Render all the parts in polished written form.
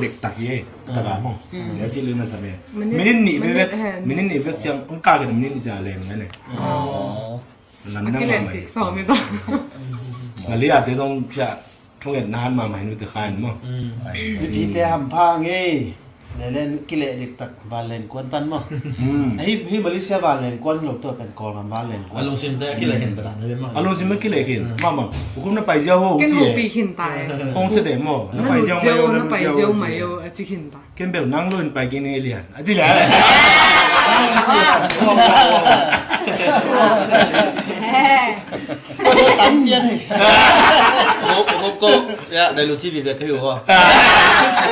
เด็กตักยี่ตะกามั่งเดี๋ยวจีลืมมาสักเมื่อมินิหนีไม่เว้ยมินิหนีเว้ยจังองค์การกันมินิหนีจะอะไรงั้นเนี่ยลำดังมาใหม่มาเรียกเดี๋ยวต้องเชื่อทุกอย่างนานมาใหม่นู่นจะขายมั้งพี่แต่ทำพังไงเล่นกิเลสเด็กตักบาเลนกวนปันมั้งพี่บริษัทบาเลนกวนหลบตัวเป็นกองบาเลนกวนอารมณ์ซิมแต่กิเลสเห็นประดานได้มั้งอารมณ์สิไม่กิเลสกินมั่งมั่งผมน่าไปเจ้าห้องจี๋ห้องเสด็จมั่งน่าไปเจ้าไม่น่าไปเจ้าไม่จีขินตาเก็บเบลนั่งลุ้นไปกินเอเลียนจี๋แหละตั้มเย็นโกyaได้รู้ชีวิตแบบหิวอ่ะ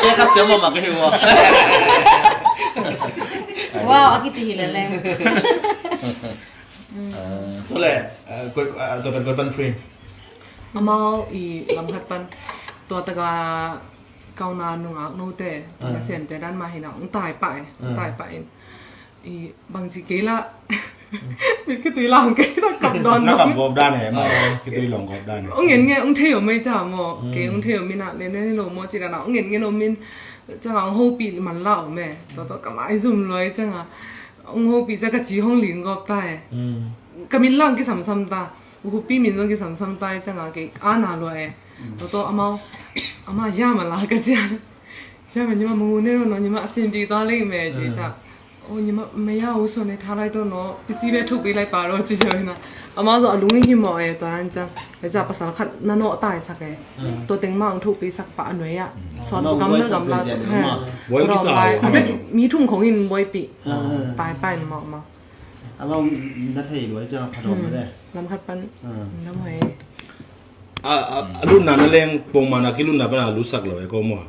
แค่ข้าเสียมาก็หิวอ่ะว้าวaki cihil leh ตัวแหละตัวเป็นคนบันพริน amal I lamkhat pan to taga kauna nunga note na sem te dan ma hina ung tai pa I bang chi kela mit ke tui lang ke ta kam don นักขับบอกได้เนี่ยมั่งคิดตัวหลงกับได้เนี่ย ung ngen nge ung theo mai cha mo ke ung theo min na le ne lo mo chi da na ung ngen nge no min cha ho pi man lao me to ka mai zum loi cha nga ung ho pi cha ka ji hong ling gop tai ka min lang ki sam sam ta hu pi min long ki sam sam tai cha nga ke ana lo e to ama ya ma la ka cha ya ma ni ma mu ne no ni ma asin pi twa lai me ji cha oh ni ma me ya o so ne tha lai to no pisi be thuk pi lai pa ro ji jo na ama so alung hi mo e ta an cha ka cha pasal khat na no tai sak e to teng ma ang thuk pi sak pa anoi ya son gam na gam la ha ไว้ที่สาว มีทุ่งของอินบอยปีตายไปมาอามานัทเฮรวยจะพนมไม่ได้ลำคัดปันน้ำหอยรุ่นนั้นเรื่องปงมานะคิดรุ่นนั้นเป็นอาลุสักเลยก็มั่ว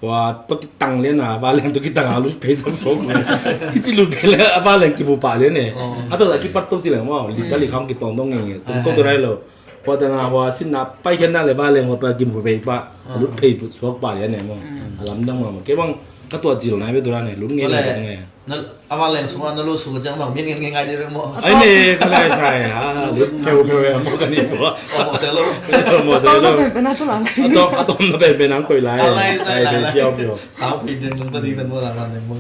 ว่าตัวกิตังเลยนะบ้านเรื่องตัวกิตังอาลุเพย์สักสองเลยที่จิลุเพย์เลยบ้านเรื่องกิบุปาเลยเนี่ยอ่ะตัวกิปัตตุจิเลยว่าลิบลิคำกิตองต้องเงี้ยต้องตัวไรเลยพอแต่งว่าสินะไปแค่นั้นเลยบ้านเรื่องว่าไปกิบุเพย์ปะลุเพย์สวกปาเลยเนี่ยมั่งลำดังมาเก็บว่างก็ตัวจิ๋วไหนไปตัวนั้นเนี่ยลุ้นเงี้ยเลยยังไงนั่นอามาเล่นสมมตินั่นรู้สึกจังแบบมีเงินง่ายๆได้มั้งไอ้เนี่ยก็เลยใช่ฮะลุ้นเพียวมั่งกันนี่ตัวหมดเซลล์หมดเซลล์เป็นนักหลังอะตอมนั่นเป็นนังกุยไล่ไอ้เพียวสาวปีนึงมันก็ดีเป็นเมื่อไหร่วันหนึ่งมึง